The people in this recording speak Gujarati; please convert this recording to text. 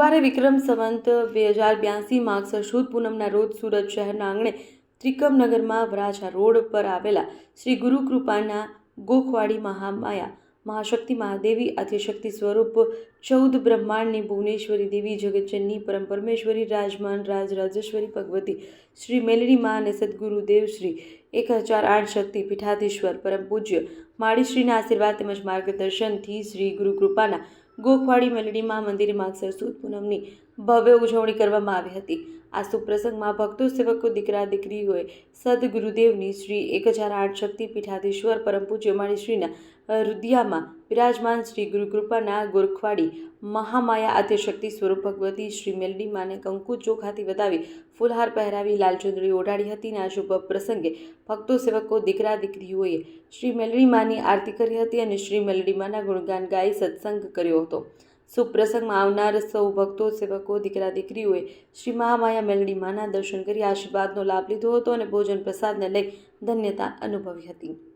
ગુરુવારે વિક્રમ સંવંત 2082 માગસર સુદ પૂનમના રોજ સુરત શહેરના આંગણે ત્રિકમનગરમાં વરાછા રોડ પર આવેલા શ્રી ગુરુકૃપાના ગોખવાડી મહામાયા મહાશક્તિ મહાદેવી આદ્યશક્તિ સ્વરૂપ 14 બ્રહ્માંડની ભુવનેશ્વરી દેવી જગતજનની પરમ પરમેશ્વરી રાજમાન રાજરાજેશ્વરી ભગવતી શ્રી મેલડી મા અને સદગુરુદેવ શ્રી 1008 શક્તિ પીઠાધીશ્વર પરમ પૂજ્ય માળીશ્રીના આશીર્વાદ તેમજ માર્ગદર્શનથી શ્રી ગુરુકૃપાના ગોખવાડી મેલડીમાં મંદિરે માગસર સુદ પૂનમની ભવ્ય ઉજવણી કરવામાં આવી હતી। આ શુભ પ્રસંગમાં ભક્તો સેવકો દીકરા દીકરીઓએ સદગુરુદેવની શ્રી 1008 શક્તિ પીઠાધીશ્વર પરમ પૂજ્ય માળીશ્રીના હૃદયમાં વિરાજમાન શ્રી ગુરુકૃપાના ગોખવાડી મહામાયા આદ્યશક્તિ સ્વરૂપ ભગવતી શ્રી મેલડી માને કંકુ ચોખાથી વધાવી ફૂલહાર પહેરાવી લાલ ચુંદડી ઓઢાડી હતી। આ શુભ પ્રસંગે ભક્તો સેવકો દીકરા દીકરીઓએ શ્રી મેલડી માની આરતી કરી હતી અને શ્રી મેલડી માના ગુણગાન ગાઈ સત્સંગ કર્યો હતો। શુભ પ્રસંગમાં આવનાર સૌ ભક્તો સેવકો દીકરા દીકરીઓએ શ્રી મહામાયા મેલડી માના દર્શન કરી આશીર્વાદનો લાભ લીધો હતો અને ભોજન પ્રસાદને લઈ ધન્યતા અનુભવી હતી।